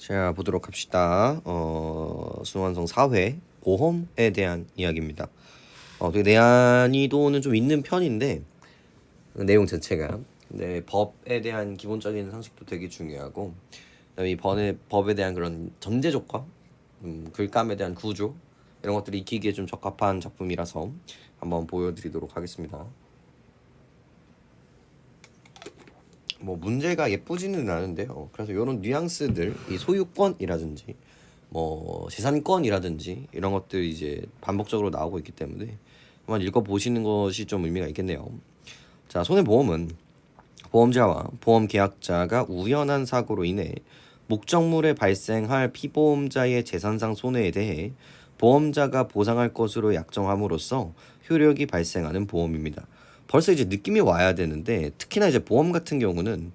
자, 보도록 합시다. 순환성 4회 보험에 대한 이야기입니다. 되게 내한이도는 좀 있는 편인데 그 내용 자체가 법에 대한 기본적인 상식도 되게 중요하고, 그다음에 이 법에 대한 그런 전제 조건, 글감에 대한 구조 이런 것들이 익히기에 좀 적합한 작품이라서 한번 보여드리도록 하겠습니다. 뭐 문제가 예쁘지는 않은데요. 그래서 이런 뉘앙스들, 이 소유권이라든지 뭐 재산권이라든지 이런 것들이 이제 반복적으로 나오고 있기 때문에 한번 읽어보시는 것이 좀 의미가 있겠네요. 자, 손해보험은 보험자와 보험계약자가 우연한 사고로 인해 목적물에 발생할 피보험자의 재산상 손해에 대해 보험자가 보상할 것으로 약정함으로써 효력이 발생하는 보험입니다. 벌써 이제 느낌이 와야 되는데, 특히나 이제 보험 같은 경우는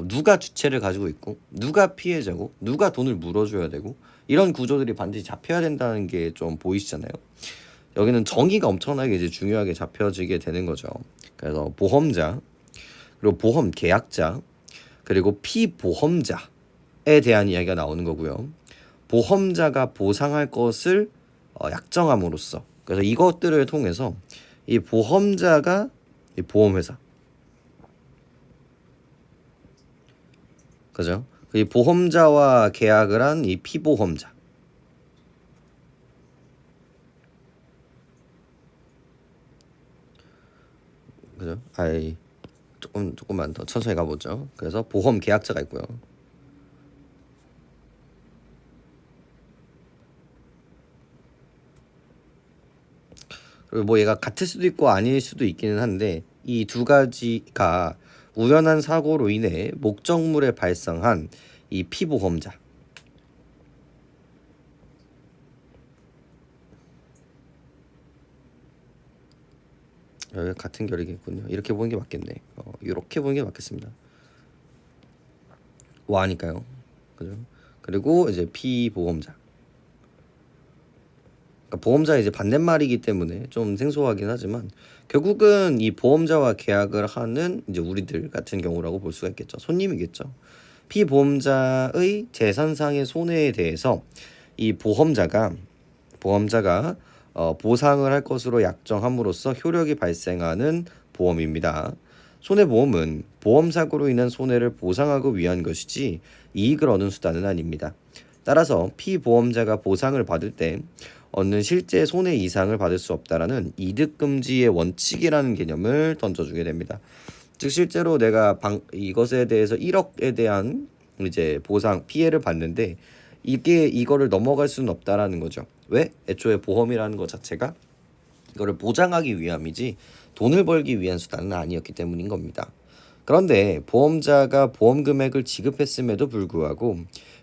누가 주체를 가지고 있고 누가 피해자고 누가 돈을 물어줘야 되고 이런 구조들이 반드시 잡혀야 된다는 게 좀 보이시잖아요. 여기는 정의가 엄청나게 이제 중요하게 잡혀지게 되는 거죠. 그래서 보험자, 그리고 보험 계약자, 그리고 피보험자에 대한 이야기가 나오는 거고요. 보험자가 보상할 것을 약정함으로써, 그래서 이것들을 통해서 이 보험자가 이 보험회사, 그죠? 이 보험자와 계약을 한 이 피보험자, 그죠? 조금만 더 천천히 가보죠. 그래서 보험 계약자가 있고요. 그리고 뭐 얘가 같을 수도 있고 아닐 수도 있기는 한데, 이 두 가지가 우연한 사고로 인해 목적물에 발생한 이 피보험자, 여기 같은 결이겠군요. 이렇게 보는 게 맞겠네. 이렇게 보는 게 맞겠습니다. 와니까요. 그죠? 그리고 이제 피보험자. 그러니까 보험자 이제 반대말이기 때문에 좀 생소하긴 하지만 결국은 이 보험자와 계약을 하는 이제 우리들 같은 경우라고 볼 수가 있겠죠. 손님이겠죠. 피보험자의 재산상의 손해에 대해서 이 보험자가 보상을 할 것으로 약정함으로써 효력이 발생하는 보험입니다. 손해보험은 보험사고로 인한 손해를 보상하기 위한 것이지 이익을 얻는 수단은 아닙니다. 따라서 피보험자가 보상을 받을 때 얻는 실제 손해 이상을 받을 수 없다라는 이득금지의 원칙이라는 개념을 던져주게 됩니다. 즉 실제로 내가 이것에 대해서 1억에 대한 이제 보상 피해를 받는데 이거를 넘어갈 수는 없다라는 거죠. 왜? 애초에 보험이라는 것 자체가 이거를 보장하기 위함이지 돈을 벌기 위한 수단은 아니었기 때문인 겁니다. 그런데 보험자가 보험 금액을 지급했음에도 불구하고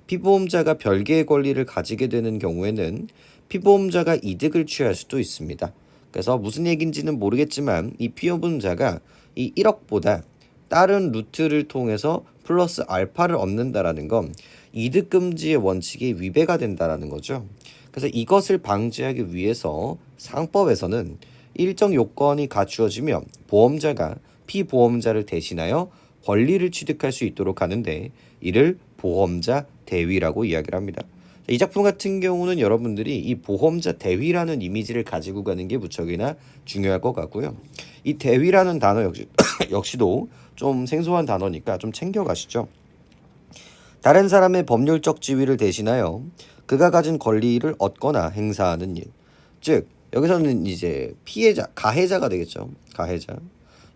피보험자가 별개의 권리를 가지게 되는 경우에는 피보험자가 이득을 취할 수도 있습니다. 그래서 무슨 얘기인지는 모르겠지만 이 피보험자가 이 1억보다 다른 루트를 통해서 플러스 알파를 얻는다라는 건 이득금지의 원칙에 위배가 된다라는 거죠. 그래서 이것을 방지하기 위해서 상법에서는 일정 요건이 갖추어지면 보험자가 피보험자를 대신하여 권리를 취득할 수 있도록 하는데 이를 보험자 대위라고 이야기를 합니다. 이 작품 같은 경우는 여러분들이 이 보험자 대위라는 이미지를 가지고 가는 게 무척이나 중요할 것 같고요. 이 대위라는 단어 역시도 좀 생소한 단어니까 좀 챙겨가시죠. 다른 사람의 법률적 지위를 대신하여 그가 가진 권리를 얻거나 행사하는 일. 즉 여기서는 이제 피해자, 가해자가 되겠죠. 가해자.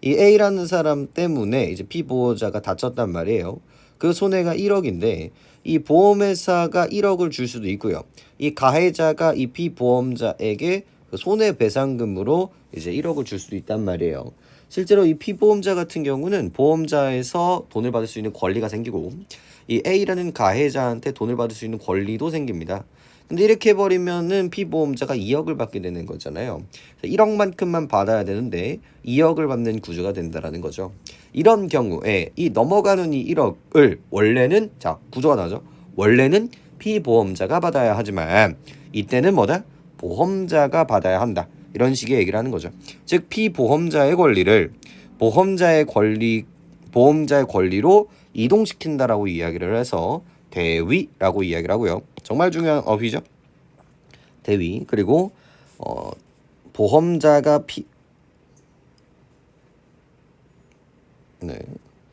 이 A라는 사람 때문에 이제 피보호자가 다쳤단 말이에요. 그 손해가 1억인데 이 보험회사가 1억을 줄 수도 있고요. 이 가해자가 이 피보험자에게 그 손해배상금으로 이제 1억을 줄 수도 있단 말이에요. 실제로 이 피보험자 같은 경우는 보험자에서 돈을 받을 수 있는 권리가 생기고 이 A라는 가해자한테 돈을 받을 수 있는 권리도 생깁니다. 근데 이렇게 해버리면은 피보험자가 2억을 받게 되는 거잖아요. 1억만큼만 받아야 되는데 2억을 받는 구조가 된다라는 거죠. 이런 경우에 이 넘어가는 이 1억을 원래는 구조가 나죠. 원래는 피보험자가 받아야 하지만 이때는 뭐다? 보험자가 받아야 한다. 이런 식의 얘기를 하는 거죠. 즉 피보험자의 권리를 보험자의 권리로 이동시킨다라고 이야기를 해서 대위라고 이야기를 하고요. 정말 중요한 어휘죠. 대위. 그리고 보험자가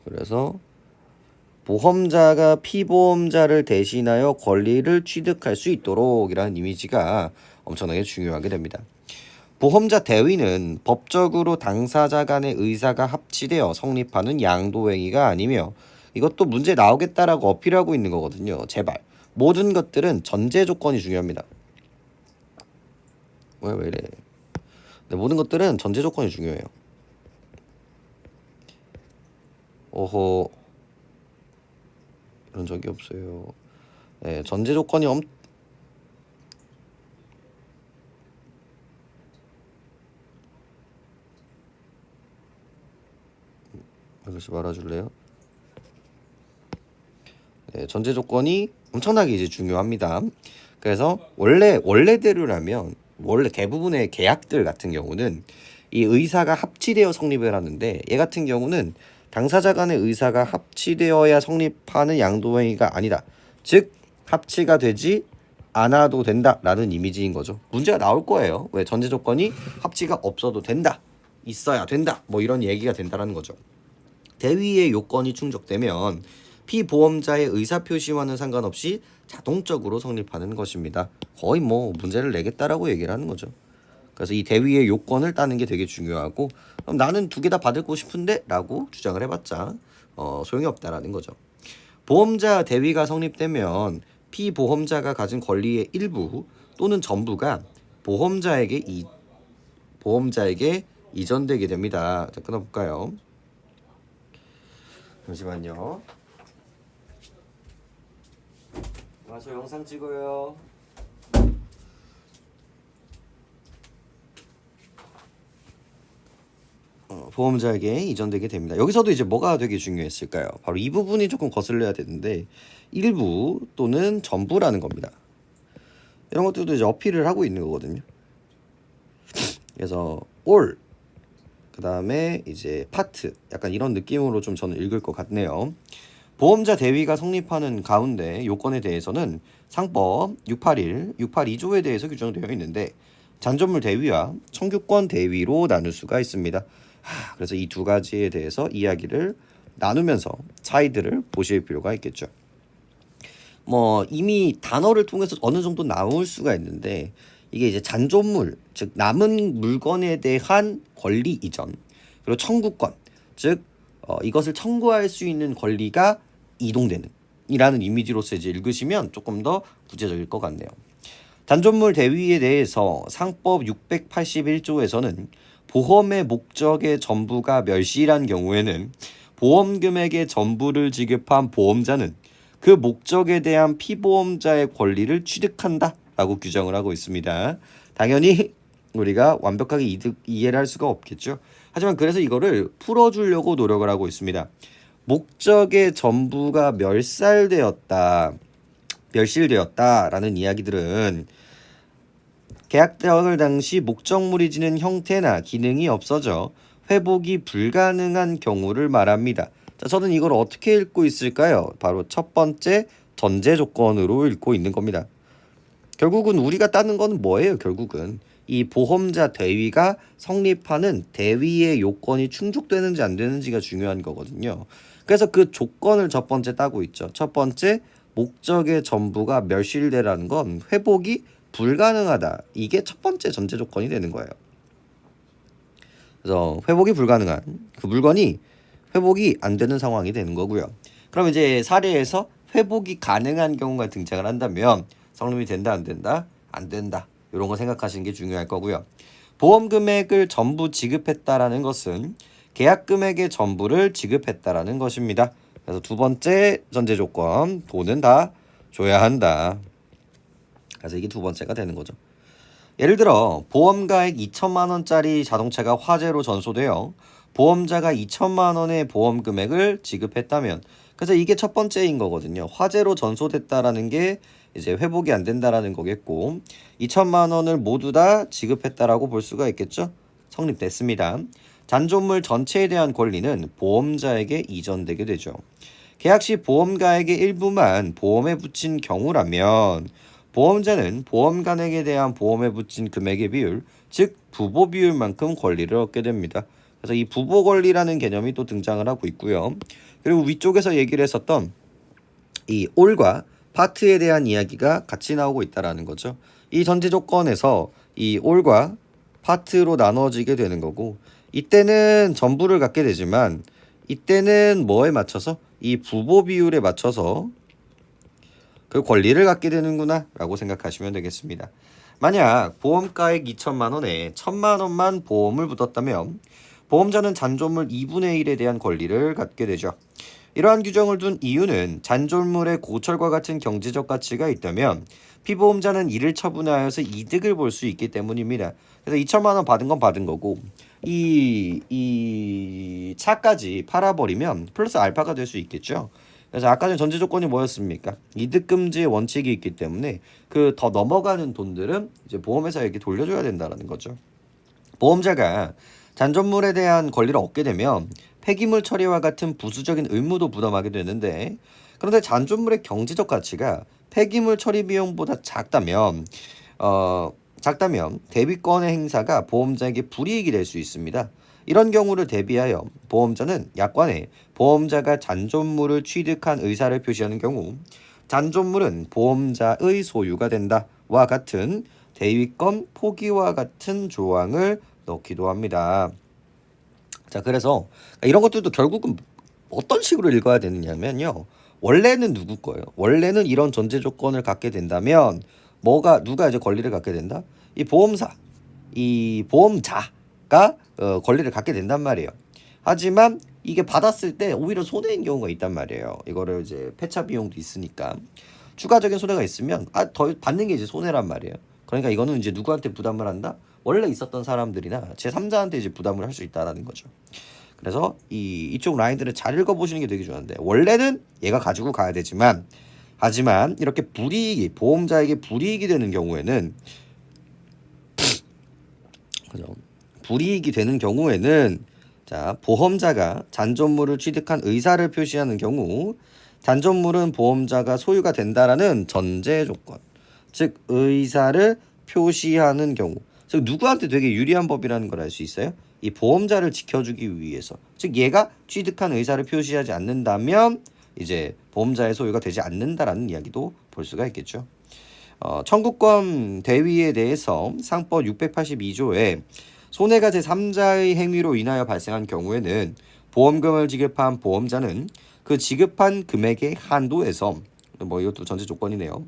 그래서 보험자가 피보험자를 대신하여 권리를 취득할 수 있도록 이라는 이미지가 엄청나게 중요하게 됩니다. 보험자 대위는 법적으로 당사자 간의 의사가 합치되어 성립하는 양도행위가 아니며 이것도 문제 나오겠다라고 어필하고 있는 거거든요. 제발. 모든 것들은 전제 조건이 중요합니다. 왜 이래? 네, 모든 것들은 전제 조건이 중요해요. 오호. 그런 적이 없어요. 네, 전제 조건이 아저씨 말아줄래요? 네, 전제 조건이 엄청나게 이제 중요합니다. 그래서 원래대로라면 원래 대부분의 계약들 같은 경우는 이 의사가 합치되어 성립을 하는데 얘 같은 경우는 당사자 간의 의사가 합치되어야 성립하는 양도행위가 아니다. 즉 합치가 되지 않아도 된다라는 이미지인 거죠. 문제가 나올 거예요. 왜 전제 조건이 합치가 없어도 된다. 있어야 된다. 뭐 이런 얘기가 된다라는 거죠. 대위의 요건이 충족되면 피보험자의 의사표시와는 상관없이 자동적으로 성립하는 것입니다. 거의 뭐 문제를 내겠다라고 얘기를 하는 거죠. 그래서 이 대위의 요건을 따는 게 되게 중요하고 그럼 나는 두 개 다 받고 싶은데 라고 주장을 해봤자 소용이 없다라는 거죠. 보험자 대위가 성립되면 피보험자가 가진 권리의 일부 또는 전부가 보험자에게 이전되게 됩니다. 자, 끊어볼까요? 잠시만요. 와서 영상 찍어요. 보험자에게 이전되게 됩니다. 여기서도 이제 뭐가 되게 중요했을까요? 바로 이 부분이 조금 거슬려야 되는데 일부 또는 전부라는 겁니다. 이런 것들도 이제 어필을 하고 있는 거거든요. 그래서 all 그 다음에 이제 파트 약간 이런 느낌으로 좀 저는 읽을 것 같네요. 보험자 대위가 성립하는 가운데 요건에 대해서는 상법 681, 682조에 대해서 규정되어 있는데 잔존물 대위와 청구권 대위로 나눌 수가 있습니다. 그래서 이 두 가지에 대해서 이야기를 나누면서 차이들을 보실 필요가 있겠죠. 뭐 이미 단어를 통해서 어느 정도 나올 수가 있는데 이게 이제 잔존물, 즉 남은 물건에 대한 권리 이전, 그리고 청구권, 즉 이것을 청구할 수 있는 권리가 이동되는 이라는 이미지로서 이제 읽으시면 조금 더 구체적일 것 같네요. 잔존물 대위에 대해서 상법 681조에서는 보험의 목적의 전부가 멸실한 경우에는 보험 금액의 전부를 지급한 보험자는 그 목적에 대한 피보험자의 권리를 취득한다 라고 규정을 하고 있습니다. 당연히 우리가 완벽하게 이해를 할 수가 없겠죠. 하지만 그래서 이거를 풀어주려고 노력을 하고 있습니다. 목적의 전부가 멸실되었다라는 이야기들은 계약 당시 목적물이 지닌 형태나 기능이 없어져 회복이 불가능한 경우를 말합니다. 자, 저는 이걸 어떻게 읽고 있을까요? 바로 첫 번째 전제 조건으로 읽고 있는 겁니다. 결국은 우리가 따는 건 뭐예요? 결국은 이 보험자 대위가 성립하는 대위의 요건이 충족되는지 안 되는지가 중요한 거거든요. 그래서 그 조건을 첫 번째 따고 있죠. 첫 번째 목적의 전부가 멸실되라는 건 회복이 불가능하다. 이게 첫 번째 전제 조건이 되는 거예요. 그래서 회복이 불가능한 그 물건이 회복이 안 되는 상황이 되는 거고요. 그럼 이제 사례에서 회복이 가능한 경우가 등장을 한다면 성립이 된다 안 된다? 안 된다. 이런 거 생각하시는 게 중요할 거고요. 보험 금액을 전부 지급했다라는 것은 계약 금액의 전부를 지급했다라는 것입니다. 그래서 두 번째 전제 조건, 돈은 다 줘야 한다. 그래서 이게 두 번째가 되는 거죠. 예를 들어 보험가액 2천만 원짜리 자동차가 화재로 전소되어 보험자가 2천만 원의 보험 금액을 지급했다면, 그래서 이게 첫 번째인 거거든요. 화재로 전소됐다라는 게 이제 회복이 안 된다라는 거겠고 2천만 원을 모두 다 지급했다라고 볼 수가 있겠죠. 성립됐습니다. 잔존물 전체에 대한 권리는 보험자에게 이전되게 되죠. 계약 시 보험가액의 일부만 보험에 붙인 경우라면 보험자는 보험간액에 대한 보험에 붙인 금액의 비율, 즉 부보 비율만큼 권리를 얻게 됩니다. 그래서 이 부보 권리라는 개념이 또 등장을 하고 있고요. 그리고 위쪽에서 얘기를 했었던 이 올과 파트에 대한 이야기가 같이 나오고 있다라는 거죠. 이 전제 조건에서 이 올과 파트로 나눠지게 되는 거고, 이때는 전부를 갖게 되지만 이때는 뭐에 맞춰서 이 부보 비율에 맞춰서 그 권리를 갖게 되는구나 라고 생각하시면 되겠습니다. 만약 보험가액 2천만 원에 1천만 원만 보험을 붙었다면 보험자는 잔존물 2분의 1에 대한 권리를 갖게 되죠. 이러한 규정을 둔 이유는 잔존물의 고철과 같은 경제적 가치가 있다면 피보험자는 이를 처분하여서 이득을 볼 수 있기 때문입니다. 그래서 2천만 원 받은 건 받은 거고 이 차까지 팔아버리면 플러스 알파가 될 수 있겠죠. 그래서 아까 전 전제 조건이 뭐였습니까? 이득 금지의 원칙이 있기 때문에 그 더 넘어가는 돈들은 이제 보험회사에게 돌려줘야 된다는 거죠. 보험자가 잔존물에 대한 권리를 얻게 되면 폐기물 처리와 같은 부수적인 의무도 부담하게 되는데, 그런데 잔존물의 경제적 가치가 폐기물 처리 비용보다 작다면 대위권의 행사가 보험자에게 불이익이 될 수 있습니다. 이런 경우를 대비하여 보험자는 약관에 보험자가 잔존물을 취득한 의사를 표시하는 경우 잔존물은 보험자의 소유가 된다와 같은 대위권 포기와 같은 조항을 넣기도 합니다. 자, 그래서 이런 것들도 결국은 어떤 식으로 읽어야 되느냐면요. 원래는 누구 거예요? 원래는 이런 전제 조건을 갖게 된다면 누가 이제 권리를 갖게 된다? 이 보험자가 권리를 갖게 된단 말이에요. 하지만 이게 받았을 때 오히려 손해인 경우가 있단 말이에요. 이거를 이제 폐차 비용도 있으니까 추가적인 손해가 있으면 더 받는 게 이제 손해란 말이에요. 그러니까 이거는 이제 누구한테 부담을 한다? 원래 있었던 사람들이나 제3자한테 이제 부담을 할 수 있다라는 거죠. 그래서 이쪽 라인들을 잘 읽어보시는 게 되게 좋은데, 원래는 얘가 가지고 가야 되지만 하지만 이렇게 보험자에게 불이익이 되는 경우에는 자, 보험자가 잔존물을 취득한 의사를 표시하는 경우 잔존물은 보험자가 소유가 된다라는 전제 조건, 즉 의사를 표시하는 경우, 즉 누구한테 되게 유리한 법이라는 걸 알 수 있어요? 이 보험자를 지켜주기 위해서, 즉 얘가 취득한 의사를 표시하지 않는다면 이제 보험자의 소유가 되지 않는다라는 이야기도 볼 수가 있겠죠. 청구권 대위에 대해서 상법 682조에 손해가 제3자의 행위로 인하여 발생한 경우에는 보험금을 지급한 보험자는 그 지급한 금액의 한도에서, 이것도 전제 조건이네요.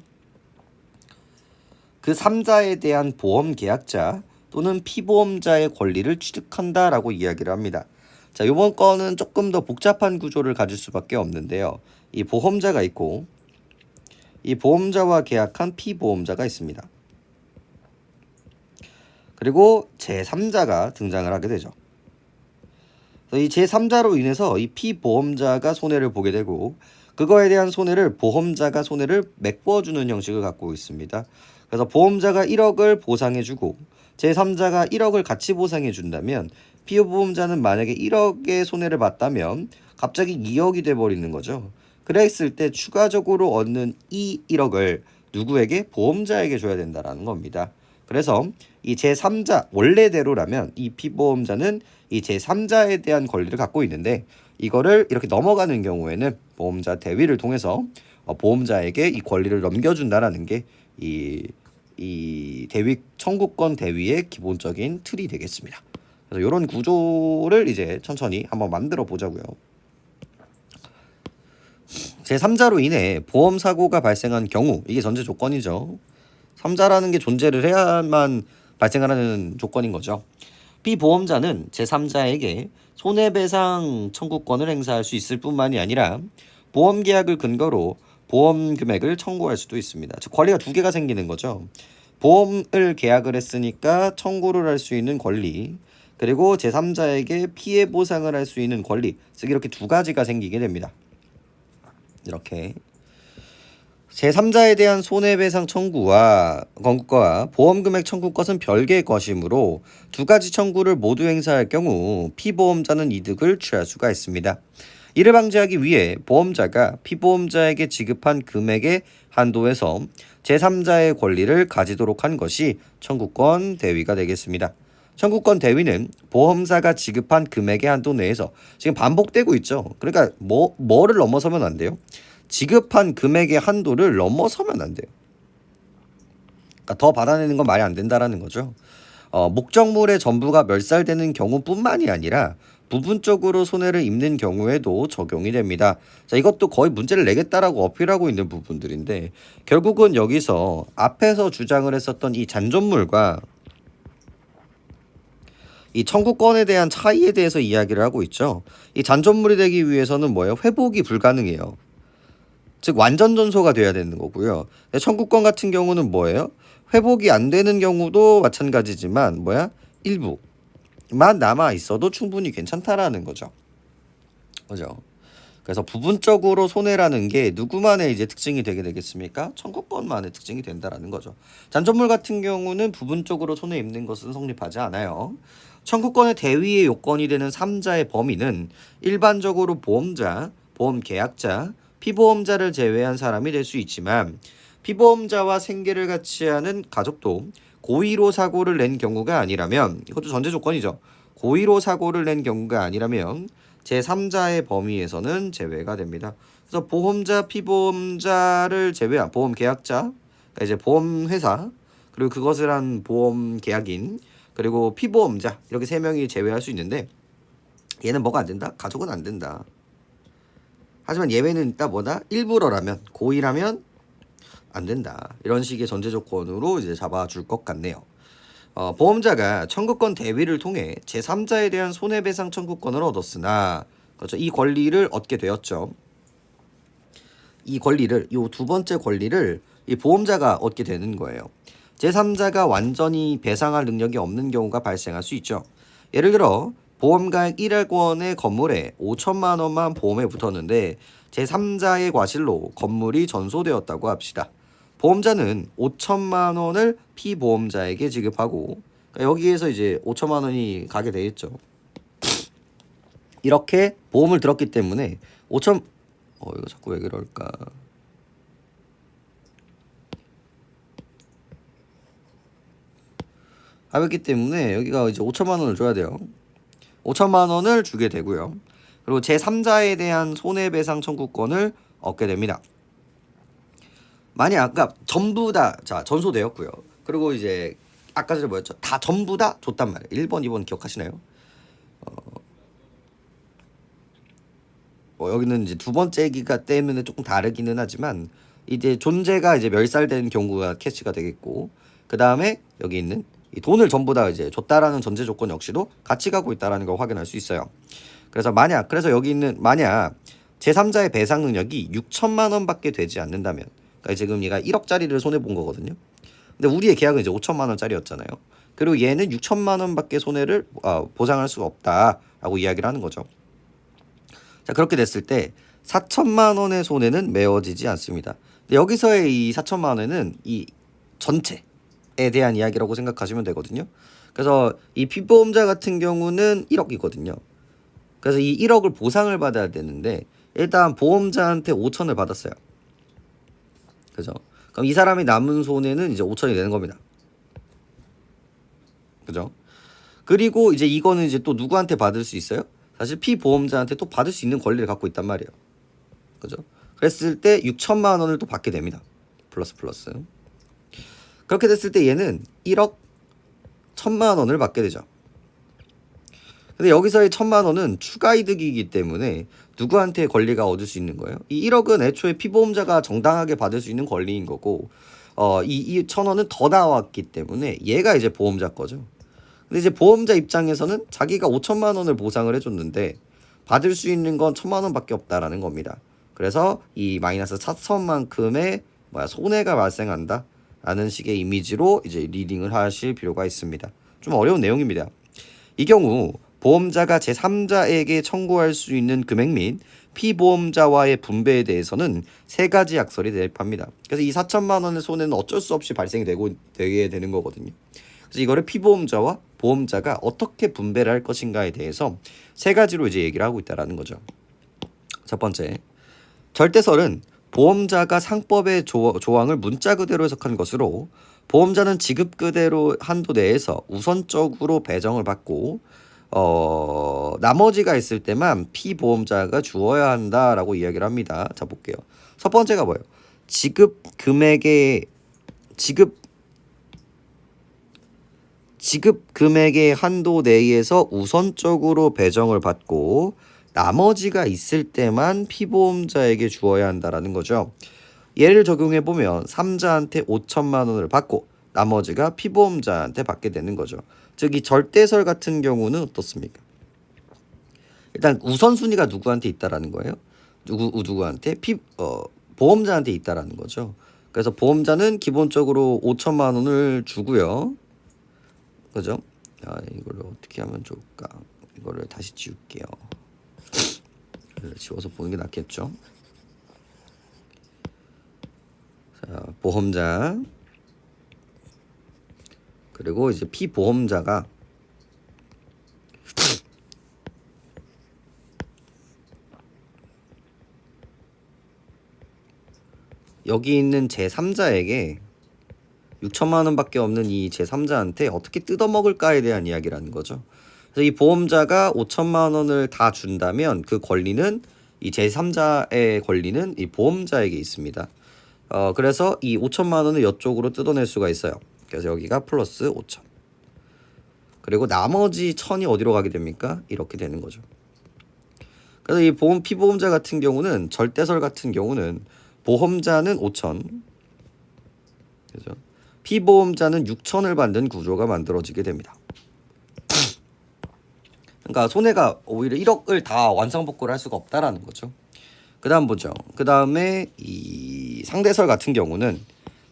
그 3자에 대한 보험 계약자 또는 피보험자의 권리를 취득한다라고 이야기를 합니다. 자, 이번 건은 조금 더 복잡한 구조를 가질 수밖에 없는데요. 이 보험자가 있고 이 보험자와 계약한 피보험자가 있습니다. 그리고 제3자가 등장을 하게 되죠. 이 제3자로 인해서 이 피보험자가 손해를 보게 되고 그거에 대한 손해를 보험자가 손해를 메꿔주는 형식을 갖고 있습니다. 그래서 보험자가 1억을 보상해주고 제3자가 1억을 같이 보상해준다면 피보험자는 만약에 1억의 손해를 봤다면 갑자기 2억이 돼버리는 거죠. 그랬을 때 추가적으로 얻는 이 1억을 누구에게? 보험자에게 줘야 된다는 겁니다. 그래서 이 제3자 원래대로라면 이 피보험자는 이 제3자에 대한 권리를 갖고 있는데, 이거를 이렇게 넘어가는 경우에는 보험자 대위를 통해서 보험자에게 이 권리를 넘겨준다라는 게 이 대위 청구권 대위의 기본적인 틀이 되겠습니다. 그래서 이런 구조를 이제 천천히 한번 만들어 보자고요. 제3자로 인해 보험 사고가 발생한 경우, 이게 전제 조건이죠. 3자라는 게 존재를 해야만 발생하는 조건인 거죠. 피보험자는 제3자에게 손해배상 청구권을 행사할 수 있을 뿐만이 아니라 보험 계약을 근거로 보험 금액을 청구할 수도 있습니다. 즉 권리가 두 개가 생기는 거죠. 보험을 계약을 했으니까 청구를 할 수 있는 권리, 그리고 제3자에게 피해 보상을 할 수 있는 권리, 즉 이렇게 두 가지가 생기게 됩니다. 이렇게 제3자에 대한 손해배상 청구와 보험금액 청구 것은 별개의 것이므로 두 가지 청구를 모두 행사할 경우 피보험자는 이득을 취할 수가 있습니다. 이를 방지하기 위해 보험자가 피보험자에게 지급한 금액의 한도에서 제3자의 권리를 가지도록 한 것이 청구권 대위가 되겠습니다. 청구권 대위는 보험사가 지급한 금액의 한도 내에서 지금 반복되고 있죠. 그러니까 뭐를 넘어서면 안 돼요? 지급한 금액의 한도를 넘어서면 안 돼요. 그러니까 더 받아내는 건 말이 안 된다라는 거죠. 목적물의 전부가 멸살되는 경우뿐만이 아니라 부분적으로 손해를 입는 경우에도 적용이 됩니다. 자, 이것도 거의 문제를 내겠다라고 어필하고 있는 부분들인데 결국은 여기서 앞에서 주장을 했었던 이 잔존물과 이 청구권에 대한 차이에 대해서 이야기를 하고 있죠. 이 잔존물이 되기 위해서는 뭐예요? 회복이 불가능해요. 즉 완전 전소가 돼야 되는 거고요. 청구권 같은 경우는 뭐예요? 회복이 안 되는 경우도 마찬가지지만 일부만 남아 있어도 충분히 괜찮다라는 거죠. 그죠? 그래서 부분적으로 손해라는 게 누구만의 이제 특징이 되게 되겠습니까? 청구권만의 특징이 된다라는 거죠. 잔존물 같은 경우는 부분적으로 손해 입는 것은 성립하지 않아요. 청구권의 대위의 요건이 되는 3자의 범위는 일반적으로 보험자, 보험계약자, 피보험자를 제외한 사람이 될 수 있지만 피보험자와 생계를 같이 하는 가족도 고의로 사고를 낸 경우가 아니라면 이것도 전제 조건이죠. 고의로 사고를 낸 경우가 아니라면 제3자의 범위에서는 제외가 됩니다. 그래서 보험자, 피보험자를 제외한 보험계약자, 그러니까 이제 보험회사, 그리고 그것을 한 보험계약인, 그리고 피보험자 이렇게 3명이 제외할 수 있는데 얘는 뭐가 안 된다? 가족은 안 된다. 하지만 예외는 있다. 뭐다? 일부러라면, 고의라면 안 된다. 이런 식의 전제 조건으로 이제 잡아줄 것 같네요. 보험자가 청구권 대위를 통해 제3자에 대한 손해배상 청구권을 얻었으나 그렇죠. 이 권리를 얻게 되었죠. 이 권리를, 이 두 번째 권리를 이 보험자가 얻게 되는 거예요. 제3자가 완전히 배상할 능력이 없는 경우가 발생할 수 있죠. 예를 들어 보험가액 1억 원의 건물에 5천만 원만 보험에 붙었는데 제3자의 과실로 건물이 전소되었다고 합시다. 보험자는 5천만 원을 피보험자에게 지급하고 그러니까 여기에서 이제 5천만 원이 가게 되겠죠. 이렇게 보험을 들었기 때문에 이거 자꾸 왜 그럴까? 가볍기 때문에 여기가 이제 5천만 원을 줘야 돼요. 5천만 원을 주게 되고요. 그리고 제3자에 대한 손해배상 청구권을 얻게 됩니다. 만약 아까 전부 다 전소되었고요. 그리고 이제 아까 전에 뭐였죠? 다 전부 다 줬단 말이에요. 1번, 2번 기억하시나요? 여기는 이제 두 번째기가 때문에 조금 다르기는 하지만 이제 존재가 이제 멸살된 경우가 캐치가 되겠고 그 다음에 여기 있는 이 돈을 전부 다 이제 줬다라는 전제 조건 역시도 같이 가고 있다라는 걸 확인할 수 있어요. 그래서 그래서 여기 있는 만약 제3자의 배상 능력이 6천만 원밖에 되지 않는다면 그러니까 지금 얘가 1억짜리를 손해 본 거거든요. 근데 우리의 계약은 이제 5천만 원짜리였잖아요. 그리고 얘는 6천만 원밖에 손해를 보상할 수가 없다라고 이야기를 하는 거죠. 자, 그렇게 됐을 때 4천만 원의 손해는 메워지지 않습니다. 근데 여기서의 이 4천만 원은 이 전체에 대한 이야기라고 생각하시면 되거든요. 그래서 이 피보험자 같은 경우는 1억이거든요. 그래서 이 1억을 보상을 받아야 되는데 일단 보험자한테 5천을 받았어요. 그죠? 그럼 이 사람이 남은 손해는 이제 5천이 되는 겁니다. 그죠? 그리고 이제 이거는 이제 또 누구한테 받을 수 있어요? 사실 피보험자한테 또 받을 수 있는 권리를 갖고 있단 말이에요. 그죠? 그랬을 때 6천만 원을 또 받게 됩니다. 플러스. 그렇게 됐을 때 얘는 1억 1천만 원을 받게 되죠. 근데 여기서의 1천만 원은 추가 이득이기 때문에 누구한테 권리가 얻을 수 있는 거예요? 이 1억은 애초에 피보험자가 정당하게 받을 수 있는 권리인 거고 이 1,000원은 더 나왔기 때문에 얘가 이제 보험자 거죠. 근데 이제 보험자 입장에서는 자기가 5천만 원을 보상을 해줬는데 받을 수 있는 건 1,000만 원밖에 없다라는 겁니다. 그래서 이 마이너스 4천만큼의 손해가 발생한다 라는 식의 이미지로 이제 리딩을 하실 필요가 있습니다. 좀 어려운 내용입니다. 이 경우 보험자가 제3자에게 청구할 수 있는 금액 및 피보험자와의 분배에 대해서는 3가지 약설이 대립합니다. 그래서 이 4천만 원의 손해는 어쩔 수 없이 발생이 되게 되는 거거든요. 그래서 이거를 피보험자와 보험자가 어떻게 분배를 할 것인가에 대해서 3가지로 이제 얘기를 하고 있다라는 거죠. 첫 번째, 절대설은 보험자가 상법의 조항을 문자 그대로 해석한 것으로 보험자는 지급 그대로 한도 내에서 우선적으로 배정을 받고 나머지가 있을 때만 피보험자가 주어야 한다라고 이야기를 합니다. 자, 볼게요. 첫 번째가 뭐예요? 지급 금액의 한도 내에서 우선적으로 배정을 받고 나머지가 있을 때만 피보험자에게 주어야 한다라는 거죠. 예를 적용해 보면 3자한테 5천만 원을 받고 나머지가 피보험자한테 받게 되는 거죠. 즉 이 절대설 같은 경우는 어떻습니까? 일단 우선순위가 누구한테 있다라는 거예요. 누구한테? 보험자한테 있다라는 거죠. 그래서 보험자는 기본적으로 5천만 원을 주고요. 그죠? 이걸 어떻게 하면 좋을까? 이거를 다시 지울게요. 지워서 보는 게 낫겠죠. 자, 보험자 그리고 이제 피보험자가 여기 있는 제3자에게 6천만 원밖에 없는 이 제3자한테 어떻게 뜯어먹을까에 대한 이야기라는 거죠. 그래서 이 보험자가 5천만 원을 다 준다면 그 권리는 이 제3자의 권리는 이 보험자에게 있습니다. 그래서 이 5천만 원을 이쪽으로 뜯어낼 수가 있어요. 그래서 여기가 플러스 5천. 그리고 나머지 1,000이 어디로 가게 됩니까? 이렇게 되는 거죠. 그래서 이 피보험자 같은 경우는 절대설 같은 경우는 보험자는 5천, 그죠? 피보험자는 6천을 받는 구조가 만들어지게 됩니다. 그러니까 손해가 오히려 1억을 다 완성복구를 할 수가 없다라는 거죠. 그 다음 보죠. 그 다음에 이 상대설 같은 경우는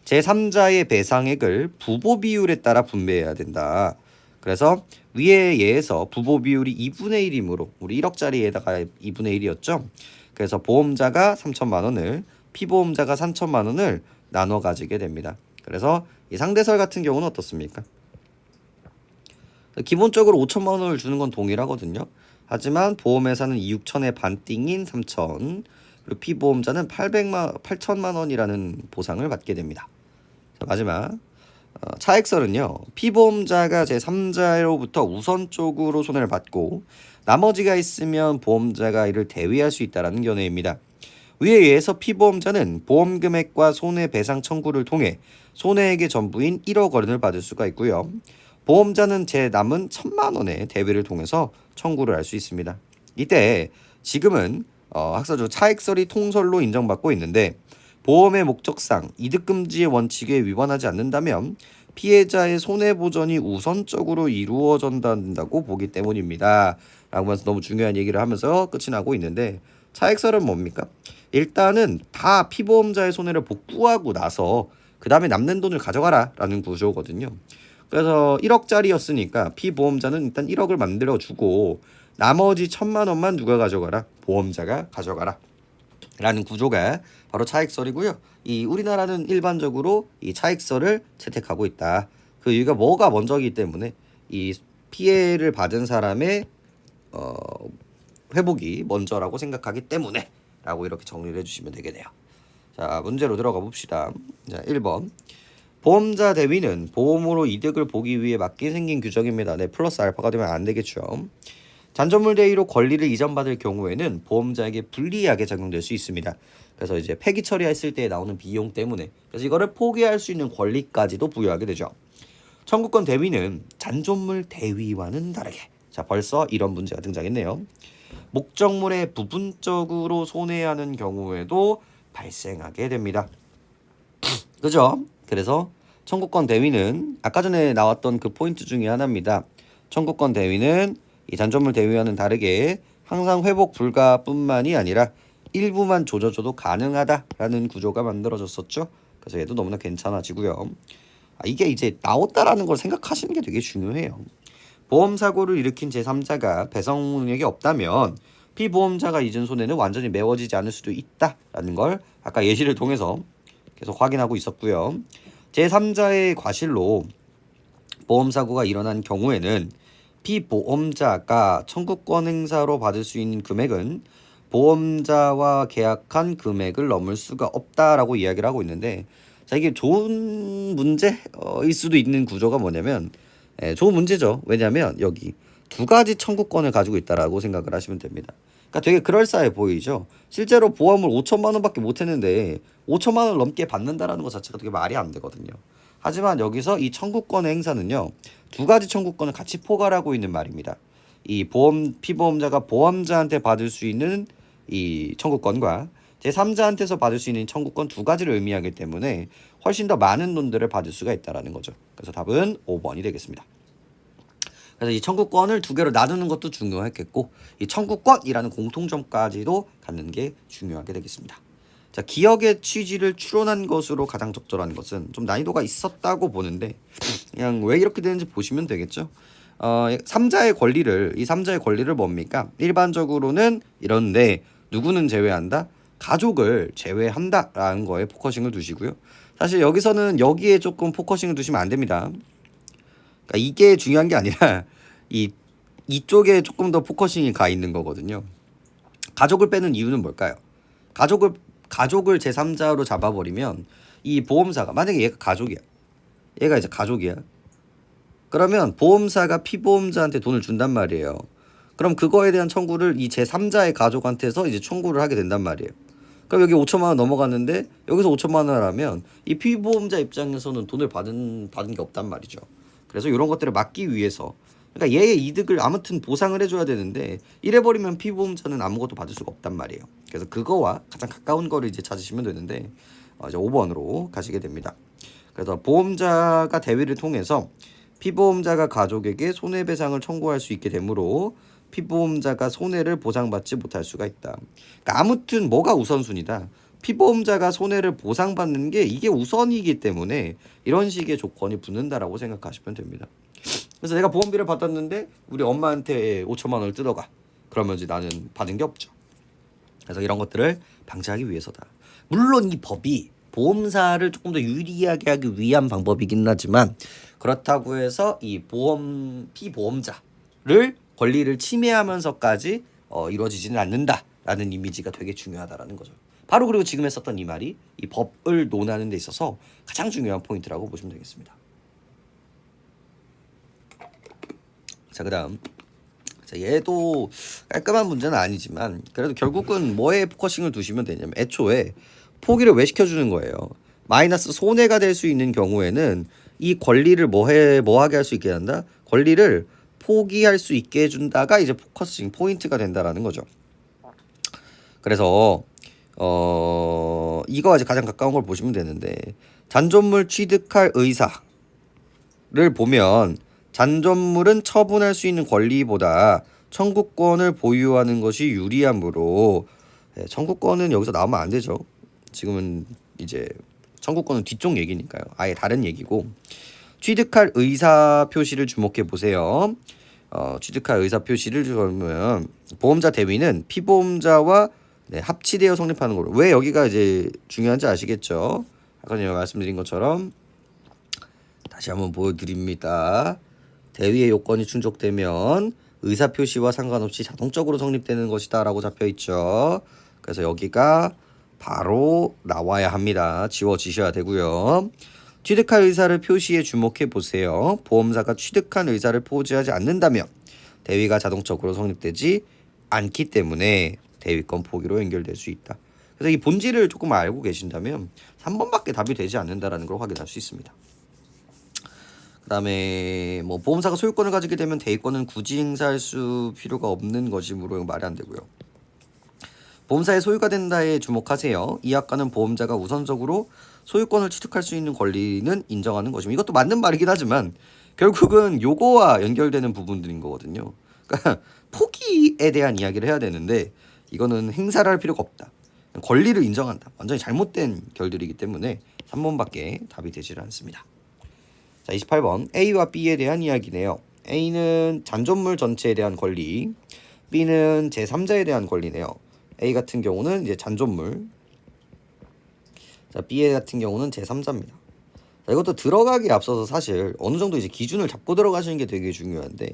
제3자의 배상액을 부보 비율에 따라 분배해야 된다. 그래서 위에 예에서 부보 비율이 2분의 1이므로 우리 1억짜리에다가 2분의 1이었죠. 그래서 보험자가 3천만 원을 피보험자가 3천만 원을 나눠 가지게 됩니다. 그래서 이 상대설 같은 경우는 어떻습니까? 기본적으로 5천만 원을 주는 건 동일하거든요. 하지만 보험회사는 6천의 반띵인 3천, 그리고 피보험자는 8천만 원이라는 보상을 받게 됩니다. 자, 마지막 차액설은요. 피보험자가 제3자로부터 우선적으로 손해를 받고 나머지가 있으면 보험자가 이를 대위할 수 있다는 견해입니다. 위에 의해서 피보험자는 보험금액과 손해배상 청구를 통해 손해액의 전부인 1억 원을 받을 수가 있고요. 보험자는 제 남은 1,000만 원의 대위를 통해서 청구를 할 수 있습니다. 이때 지금은 학설적 차액설이 통설로 인정받고 있는데 보험의 목적상 이득금지의 원칙에 위반하지 않는다면 피해자의 손해보전이 우선적으로 이루어진다고 보기 때문입니다. 라고 하면서 너무 중요한 얘기를 하면서 끝이 나고 있는데 차액설은 뭡니까? 일단은 다 피보험자의 손해를 복구하고 나서 그 다음에 남는 돈을 가져가라 라는 구조거든요. 그래서 1억짜리였으니까 피보험자는 일단 1억을 만들어주고 나머지 1,000만 원만 누가 가져가라? 보험자가 가져가라 라는 구조가 바로 차익설이고요. 이 우리나라는 일반적으로 이 차익설을 채택하고 있다. 그 이유가 뭐가 먼저이기 때문에 이 피해를 받은 사람의 회복이 먼저라고 생각하기 때문에 라고 이렇게 정리를 해주시면 되겠네요. 자, 문제로 들어가 봅시다. 자, 1번 보험자 대위는 보험으로 이득을 보기 위해 맞게 생긴 규정입니다. 네, 플러스 알파가 되면 안 되겠죠. 잔존물 대위로 권리를 이전받을 경우에는 보험자에게 불리하게 적용될 수 있습니다. 그래서 이제 폐기 처리했을 때 나오는 비용 때문에 그래서 이거를 포기할 수 있는 권리까지도 부여하게 되죠. 청구권 대위는 잔존물 대위와는 다르게 자 벌써 이런 문제가 등장했네요. 목적물에 부분적으로 손해하는 경우에도 발생하게 됩니다. 그죠? 그래서 청구권 대위는 아까 전에 나왔던 그 포인트 중에 하나입니다. 청구권 대위는 이 잔존물 대위와는 다르게 항상 회복 불가뿐만이 아니라 일부만 조져줘도 가능하다라는 구조가 만들어졌었죠. 그래서 얘도 너무나 괜찮아지고요. 이게 이제 나왔다라는 걸 생각하시는 게 되게 중요해요. 보험사고를 일으킨 제3자가 배상 능력이 없다면 피보험자가 잊은 손해는 완전히 메워지지 않을 수도 있다라는 걸 아까 예시를 통해서 계속 확인하고 있었고요. 제3자의 과실로 보험사고가 일어난 경우에는 피보험자가 청구권 행사로 받을 수 있는 금액은 보험자와 계약한 금액을 넘을 수가 없다라고 이야기를 하고 있는데, 자, 이게 좋은 문제일 수도 있는 구조가 뭐냐면, 좋은 문제죠. 왜냐하면 여기 두 가지 청구권을 가지고 있다라고 생각을 하시면 됩니다. 그러니까 되게 그럴싸해 보이죠. 실제로 보험을 5천만 원밖에 못 했는데 5천만 원 넘게 받는다라는 것 자체가 되게 말이 안 되거든요. 하지만 여기서 이 청구권의 행사는요, 두 가지 청구권을 같이 포괄하고 있는 말입니다. 이 피보험자가 보험자한테 받을 수 있는 이 청구권과 제3자한테서 받을 수 있는 청구권 두 가지를 의미하기 때문에 훨씬 더 많은 돈들을 받을 수가 있다라는 거죠. 그래서 답은 5번이 되겠습니다. 그래서 이 청구권을 두 개로 나누는 것도 중요했겠고, 이 청구권이라는 공통점까지도 갖는 게 중요하게 되겠습니다. 자, 기억의 취지를 추론한 것으로 가장 적절한 것은 좀 난이도가 있었다고 보는데, 그냥 왜 이렇게 되는지 보시면 되겠죠. 이 삼자의 권리를 뭡니까? 일반적으로는 이런데 누구는 제외한다? 가족을 제외한다라는 거에 포커싱을 두시고요. 사실 여기서는 여기에 조금 포커싱을 두시면 안 됩니다. 그러니까 이게 중요한 게 아니라 이쪽에 조금 더 포커싱이 가 있는 거거든요. 가족을 빼는 이유는 뭘까요? 가족을 제3자로 잡아버리면 이 보험사가, 만약에 얘가 가족이야. 얘가 이제 가족이야. 그러면 보험사가 피보험자한테 돈을 준단 말이에요. 그럼 그거에 대한 청구를 이 제3자의 가족한테서 이제 청구를 하게 된단 말이에요. 그럼 여기 5천만 원 넘어갔는데 여기서 5천만 원 하면 이 피보험자 입장에서는 돈을 받은 게 없단 말이죠. 그래서 이런 것들을 막기 위해서, 그러니까 얘의 이득을 아무튼 보상을 해줘야 되는데 이래버리면 피보험자는 아무것도 받을 수가 없단 말이에요. 그래서 그거와 가장 가까운 거를 이제 찾으시면 되는데, 이제 5번으로 가시게 됩니다. 그래서 보험자가 대위를 통해서 피보험자가 가족에게 손해배상을 청구할 수 있게 되므로 피보험자가 손해를 보상받지 못할 수가 있다. 그러니까 아무튼 뭐가 우선순위다. 피보험자가 손해를 보상받는 게 이게 우선이기 때문에 이런 식의 조건이 붙는다라고 생각하시면 됩니다. 그래서 내가 보험비를 받았는데 우리 엄마한테 5천만 원을 뜯어가. 그러면 이제 나는 받은 게 없죠. 그래서 이런 것들을 방지하기 위해서다. 물론 이 법이 보험사를 조금 더 유리하게 하기 위한 방법이긴 하지만, 그렇다고 해서 이 피보험자를 권리를 침해하면서까지 이루어지지는 않는다라는 이미지가 되게 중요하다라는 거죠. 바로 그리고 지금 했었던 이 말이 이 법을 논하는 데 있어서 가장 중요한 포인트라고 보시면 되겠습니다. 자, 그다음, 자, 얘도 깔끔한 문제는 아니지만 그래도 결국은 뭐에 포커싱을 두시면 되냐면, 애초에 포기를 왜 시켜주는 거예요. 마이너스 손해가 될 수 있는 경우에는 이 권리를 뭐하게 할 수 있게 한다? 권리를 포기할 수 있게 해준다가 이제 포커싱 포인트가 된다라는 거죠. 그래서 이거 아직 가장 가까운 걸 보시면 되는데, 잔존물 취득할 의사를 보면 잔존물은 처분할 수 있는 권리보다 청구권을 보유하는 것이 유리하므로, 청구권은 여기서 나오면 안 되죠. 지금은 이제 청구권은 뒤쪽 얘기니까요. 아예 다른 얘기고, 취득할 의사 표시를 주목해 보세요. 취득할 의사 표시를 보면 보험자 대위는 피보험자와 합치되어 성립하는 거로. 왜 여기가 이제 중요한지 아시겠죠? 아까 제가 말씀드린 것처럼 다시 한번 보여드립니다. 대위의 요건이 충족되면 의사 표시와 상관없이 자동적으로 성립되는 것이다 라고 잡혀 있죠. 그래서 여기가 바로 나와야 합니다. 지워지셔야 되고요. 취득할 의사를 표시에 주목해 보세요. 보험사가 취득한 의사를 포기하지 않는다면 대위가 자동적으로 성립되지 않기 때문에 대위권 포기로 연결될 수 있다. 그래서 이 본질을 조금 알고 계신다면 3번밖에 답이 되지 않는다라는 걸 확인할 수 있습니다. 그 다음에 뭐 보험사가 소유권을 가지게 되면 대위권은 굳이 행사할 수 필요가 없는 것이므로 말이 안 되고요. 보험사의 소유가 된다에 주목하세요. 이 학과는 보험자가 우선적으로 소유권을 취득할 수 있는 권리는 인정하는 것입니다. 이것도 맞는 말이긴 하지만 결국은 요거와 연결되는 부분들인 거거든요. 그러니까 포기에 대한 이야기를 해야 되는데 이거는 행사를 할 필요가 없다. 권리를 인정한다. 완전히 잘못된 결들이기 때문에 3번밖에 답이 되질 않습니다. 자, 28번 A와 B에 대한 이야기네요. A는 잔존물 전체에 대한 권리, B는 제3자에 대한 권리네요. A 같은 경우는 이제 잔존물, 자, B 같은 경우는 제3자입니다. 자, 이것도 들어가기에 앞서서 사실 어느 정도 이제 기준을 잡고 들어가시는 게 되게 중요한데,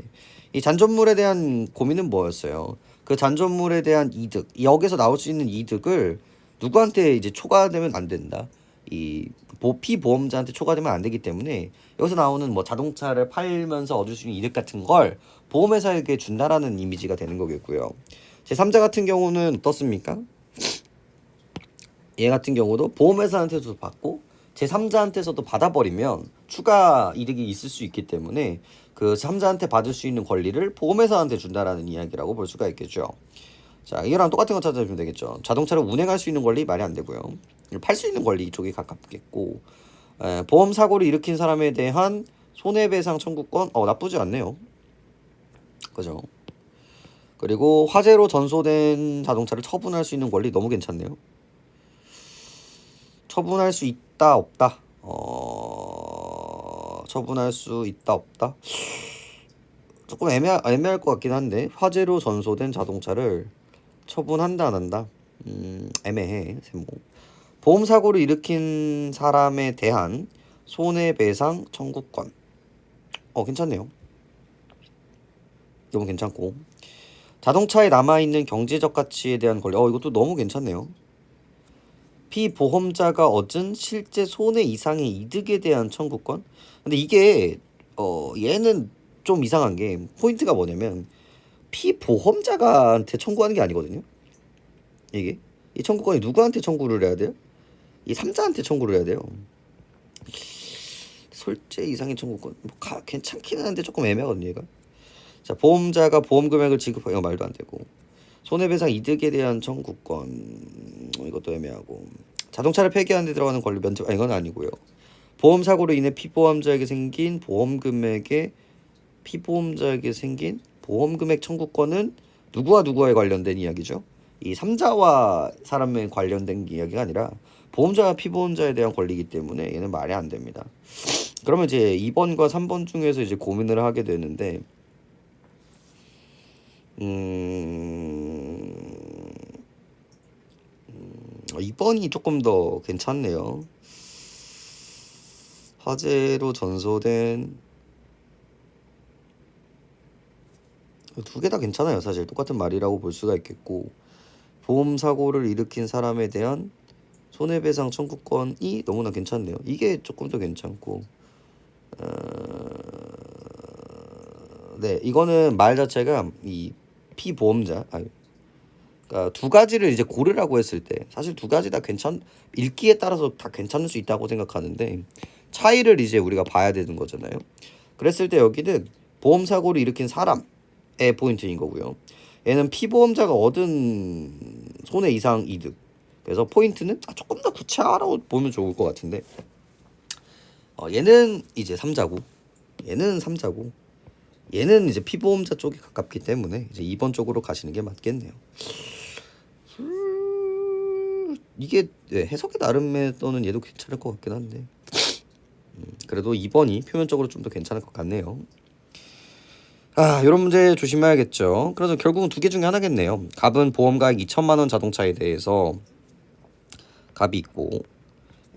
이 잔존물에 대한 고민은 뭐였어요? 그 잔존물에 대한 이득, 여기서 나올 수 있는 이득을 누구한테 이제 초과되면 안 된다. 이 피보험자한테 초과되면 안 되기 때문에 여기서 나오는 뭐 자동차를 팔면서 얻을 수 있는 이득 같은 걸 보험회사에게 준다라는 이미지가 되는 거겠고요. 제3자 같은 경우는 어떻습니까? 얘 같은 경우도 보험회사한테도 받고 제3자한테서도 받아버리면 추가 이득이 있을 수 있기 때문에 그 3자한테 받을 수 있는 권리를 보험회사한테 준다라는 이야기라고 볼 수가 있겠죠. 자, 이거랑 똑같은 거 찾아주면 되겠죠. 자동차를 운행할 수 있는 권리 말이 안 되고요. 팔 수 있는 권리 이쪽이 가깝겠고, 보험 사고를 일으킨 사람에 대한 손해배상 청구권, 나쁘지 않네요. 그죠? 그리고 화재로 전소된 자동차를 처분할 수 있는 권리 너무 괜찮네요. 처분할 수 있다 없다. 처분할 수 있다 없다. 조금 애매할 것 같긴 한데 화재로 전소된 자동차를 처분한다 안 한다. 애매해 세모. 보험 사고를 일으킨 사람에 대한 손해배상 청구권. 괜찮네요. 너무 괜찮고 자동차에 남아있는 경제적 가치에 대한 권리. 이것도 너무 괜찮네요. 피보험자가 얻은 실제 손해 이상의 이득에 대한 청구권. 근데 이게 얘는 좀 이상한 게 포인트가 뭐냐면 피보험자한테 청구하는 게 아니거든요. 이게 이 청구권이 누구한테 청구를 해야 돼요? 이 3자한테 청구를 해야 돼요. 솔제 이상의 청구권 괜찮기는 한데 조금 애매하거든요 얘가. 자, 보험자가 보험 금액을 지급하여 말도 안 되고 손해배상 이득에 대한 청구권 이것도 애매하고 자동차를 폐기하는 데 들어가는 권리 면제 이건 아니고요. 보험 사고로 인해 피보험자에게 생긴 보험 금액에 보험 금액 청구권은 누구와 누구에 관련된 이야기죠. 이 3자와 사람에 관련된 이야기가 아니라 보험자와 피보험자에 대한 권리이기 때문에 얘는 말이 안 됩니다. 그러면 이제 2번과 3번 중에서 이제 고민을 하게 되는데 2번이 조금 더 괜찮네요. 화재로 전소된 두 개 다 괜찮아요. 사실 똑같은 말이라고 볼 수가 있겠고 보험 사고를 일으킨 사람에 대한 손해배상 청구권이 너무나 괜찮네요. 이게 조금 더 괜찮고 네, 이거는 말 자체가 이 피보험자 그러니까 두 가지를 이제 고르라고 했을 때 사실 두 가지 다 읽기에 따라서 다 괜찮을 수 있다고 생각하는데 차이를 이제 우리가 봐야 되는 거잖아요. 그랬을 때 여기는 보험 사고를 일으킨 사람의 포인트인 거고요. 얘는 피보험자가 얻은 손해 이상 이득. 그래서 포인트는 조금 더 구체화라고 보면 좋을 것 같은데 얘는 이제 3자고 얘는 3자고 얘는 이제 피보험자 쪽이 가깝기 때문에 이제 2번 쪽으로 가시는 게 맞겠네요. 이게 해석의 나름에서는 얘도 괜찮을 것 같긴 한데 그래도 2번이 표면적으로 좀 더 괜찮을 것 같네요. 이런 문제 조심해야겠죠. 그래서 결국은 두 개 중에 하나겠네요. 갑은 보험가액 2천만 원 자동차에 대해서 갑이 있고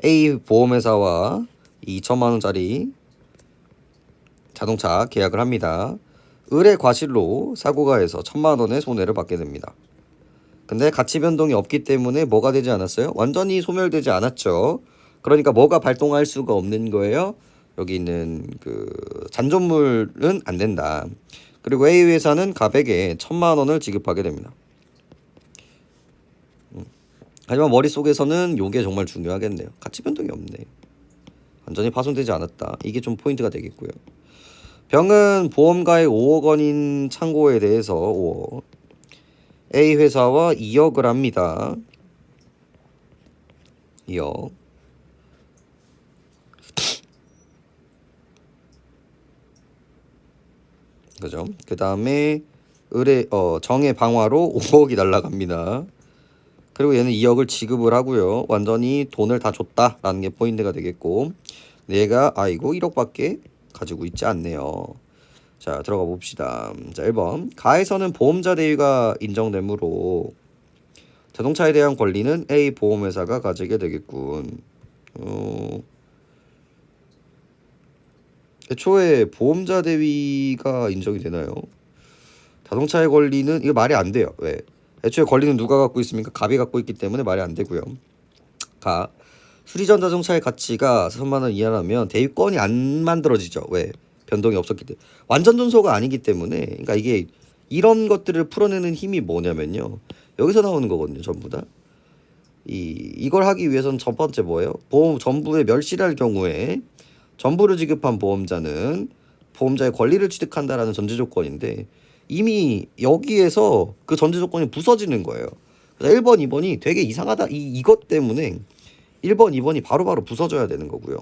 A 보험회사와 2천만 원짜리 자동차 계약을 합니다. 의뢰 과실로 사고가 해서 1,000만 원의 손해를 받게 됩니다. 근데 가치 변동이 없기 때문에 뭐가 되지 않았어요? 완전히 소멸되지 않았죠. 그러니까 뭐가 발동할 수가 없는 거예요. 여기 있는 그 잔존물은 안 된다. 그리고 A 회사는 갑에게 1,000만 원을 지급하게 됩니다. 하지만 머릿속에서는 요게 정말 중요하겠네요. 가치 변동이 없네. 완전히 파손되지 않았다. 이게 좀 포인트가 되겠고요. 병은 보험가액 5억 원인 창고에 대해서 5억 A 회사와 2억을 합니다. 2억 그죠? 그 다음에 정의 방화로 5억이 날라갑니다. 그리고 얘는 2억을 지급을 하고요. 완전히 돈을 다 줬다라는 게 포인트가 되겠고 얘가 1억밖에 가지고 있지 않네요. 자, 들어가 봅시다. 자, 1번 가에서는 보험자 대위가 인정되므로 자동차에 대한 권리는 A 보험회사가 가지게 되겠군. 애초에 보험자 대위가 인정이 되나요? 자동차의 권리는 이거 말이 안 돼요. 왜? 애초에 권리는 누가 갖고 있습니까? 갑이 갖고 있기 때문에 말이 안 되고요. 가 수리전 자동차의 가치가 3만 원 이하라면 대위권이 안 만들어지죠. 왜? 변동이 없었기 때문에. 완전 존소가 아니기 때문에. 그러니까 이게 이런 것들을 풀어내는 힘이 뭐냐면요. 여기서 나오는 거거든요. 전부 다. 이걸 하기 위해서는 첫 번째 뭐예요? 보험 전부에 멸실할 경우에 전부를 지급한 보험자는 보험자의 권리를 취득한다라는 전제 조건인데 이미 여기에서 그 전제 조건이 부서지는 거예요. 그래서 1번, 2번이 되게 이상하다. 이것 때문에 1번, 2번이 바로바로 부서져야 되는 거고요.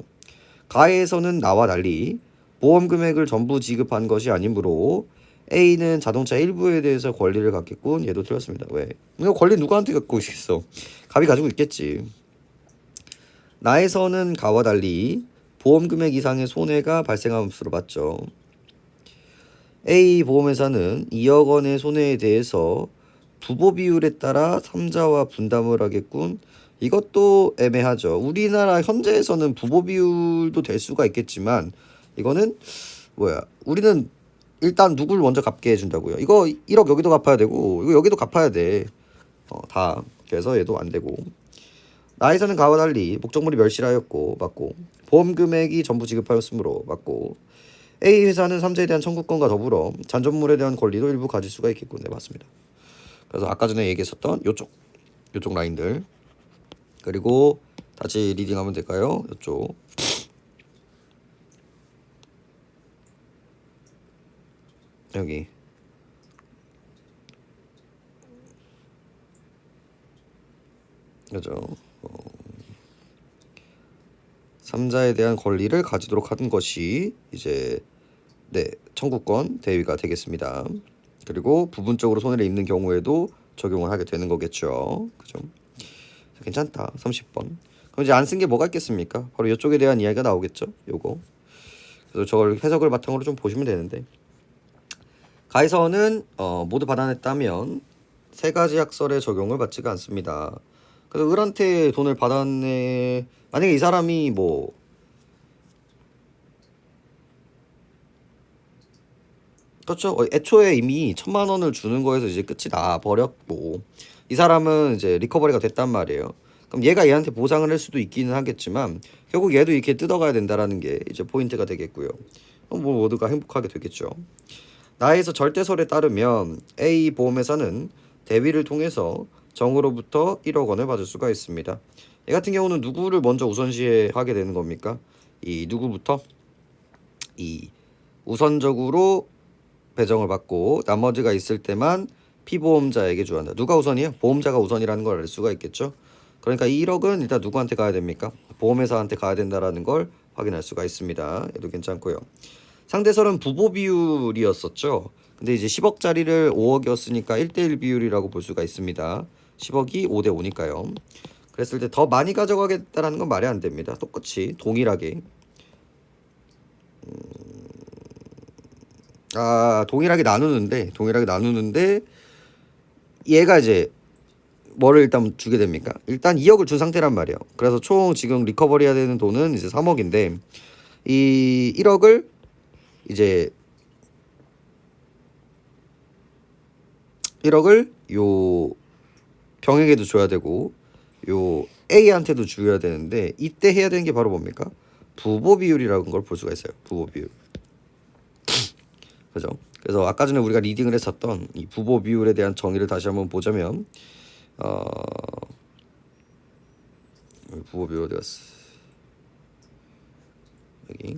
가에서는 나와 달리 보험 금액을 전부 지급한 것이 아니므로 A는 자동차 일부에 대해서 권리를 갖겠군. 얘도 틀렸습니다. 왜? 이거 권리 누구한테 갖고 있겠어? 갑이 가지고 있겠지. 나에서는 가와 달리 보험 금액 이상의 손해가 발생한 것으로 봤죠. A 보험회사는 2억 원의 손해에 대해서 부보 비율에 따라 3자와 분담을 하겠군. 이것도 애매하죠. 우리나라 현재에서는 부보 비율도 될 수가 있겠지만 이거는 뭐야? 우리는 일단 누굴 먼저 갚게 해준다고요. 이거 1억 여기도 갚아야 되고 이거 여기도 갚아야 돼. 다. 그래서 얘도 안 되고. 나에서는 가와 달리 목적물이 멸실하였고 맞고 보험 금액이 전부 지급하였으므로 맞고 A 회사는 3자에 대한 청구권과 더불어 잔존물에 대한 권리도 일부 가질 수가 있겠군. 네, 맞습니다. 그래서 아까 전에 얘기했었던 요쪽 라인들 그리고 다시 리딩하면 될까요? 요쪽 여기 그죠? 3자에 대한 권리를 가지도록 하는 것이 이제 네 청구권 대위가 되겠습니다. 그리고 부분적으로 손해를 입는 경우에도 적용을 하게 되는 거겠죠. 그죠? 괜찮다. 30번. 그럼 이제 안 쓴 게 뭐가 있겠습니까? 바로 이쪽에 대한 이야기가 나오겠죠. 요거. 그래서 저걸 해석을 바탕으로 좀 보시면 되는데 가에서는 모두 받아냈다면 세 가지 약설의 적용을 받지가 않습니다. 그래서 을한테 돈을 받았네. 만약에 이 사람이 뭐 그렇죠. 애초에 이미 1,000만 원을 주는 거에서 이제 끝이 나 버렸고 이 사람은 이제 리커버리가 됐단 말이에요. 그럼 얘가 얘한테 보상을 할 수도 있기는 하겠지만 결국 얘도 이렇게 뜯어가야 된다라는 게 이제 포인트가 되겠고요. 뭐 모두가 행복하게 되겠죠. 나에서 절대설에 따르면 A 보험회사는 대위를 통해서 정으로부터 1억 원을 받을 수가 있습니다. 얘 같은 경우는 누구를 먼저 우선시하게 되는 겁니까? 이 누구부터? 이 우선적으로 배정을 받고 나머지가 있을 때만 피보험자에게 주한다. 누가 우선이야? 보험자가 우선이라는 걸 알 수가 있겠죠. 그러니까 이 1억은 일단 누구한테 가야 됩니까? 보험회사한테 가야 된다라는 걸 확인할 수가 있습니다. 얘도 괜찮고요. 상대설은 부보 비율이었었죠. 근데 이제 10억짜리를 5억이었으니까 1대1 비율이라고 볼 수가 있습니다. 10억이 5대5니까요. 그랬을 때 더 많이 가져가겠다라는 건 말이 안 됩니다. 똑같이 동일하게 동일하게 나누는데 얘가 이제 뭐를 일단 주게 됩니까? 일단 2억을 준 상태란 말이에요. 그래서 총 지금 리커버리 해야 되는 돈은 이제 3억인데 이 1억을 이제 1억을 요 병에게도 줘야 되고 요 A한테도 줘야 되는데 이때 해야 되는 게 바로 뭡니까? 부보 비율이라는 걸 볼 수가 있어요. 부보 비율. 그죠? 그래서 아까 전에 우리가 리딩을 했었던 이 부보 비율에 대한 정의를 다시 한번 보자면 부보 비율 어디 갔어? 여기.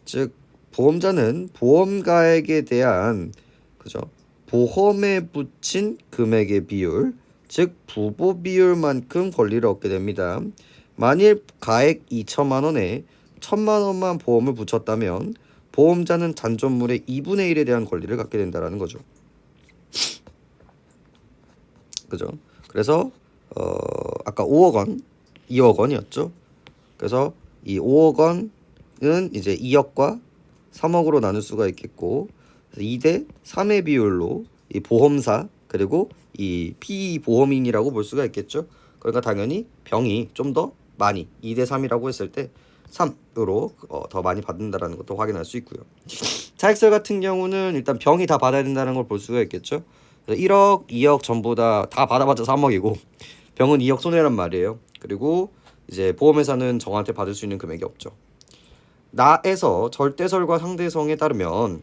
즉 보험자는 보험가액에 대한 그죠? 보험에 붙인 금액의 비율, 즉 부보 비율만큼 권리를 얻게 됩니다. 만일 가액 2천만 원에 1,000만 원만 보험을 붙였다면 보험자는 잔존물의 2분의 1에 대한 권리를 갖게 된다라는 거죠. 그죠? 그래서 아까 5억 원, 2억 원이었죠. 그래서 이 5억 원은 이제 2억과 3억으로 나눌 수가 있겠고 2대 3의 비율로 이 보험사 그리고 이 피보험인이라고 볼 수가 있겠죠. 그러니까 당연히 병이 좀 더 많이 2대 3이라고 했을 때 3으로 더 많이 받는다라는 것도 확인할 수 있고요. 차익설 같은 경우는 일단 병이 다 받아야 된다는 걸 볼 수가 있겠죠. 그래서 1억, 2억 전부 다 받아봤자 3억이고 병은 2억 손해란 말이에요. 그리고 이제 보험회사는 정한테 받을 수 있는 금액이 없죠. 나에서 절대설과 상대성에 따르면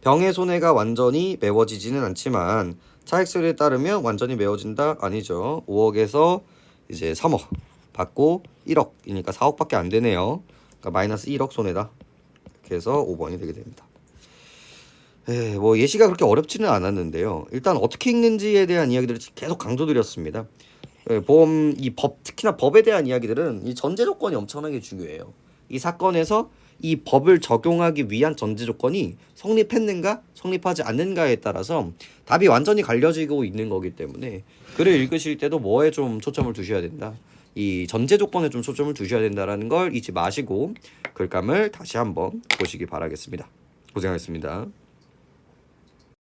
병의 손해가 완전히 메워지지는 않지만 차익설에 따르면 완전히 메워진다? 아니죠. 5억에서 이제 3억 받고 1억이니까 4억밖에 안 되네요. 그러니까 마이너스 1억 손해다. 이렇게 해서 5번이 되게 됩니다. 뭐 예시가 그렇게 어렵지는 않았는데요. 일단 어떻게 읽는지에 대한 이야기들을 계속 강조드렸습니다. 보험 이 법, 특히나 법에 대한 이야기들은 이 전제 조건이 엄청나게 중요해요. 이 사건에서 이 법을 적용하기 위한 전제 조건이 성립했는가 성립하지 않는가에 따라서 답이 완전히 갈려지고 있는 거기 때문에 글을 읽으실 때도 뭐에 좀 초점을 두셔야 된다. 이 전제 조건에 좀 초점을 두셔야 된다라는 걸 잊지 마시고 글감을 다시 한번 보시기 바라겠습니다. 고생하셨습니다.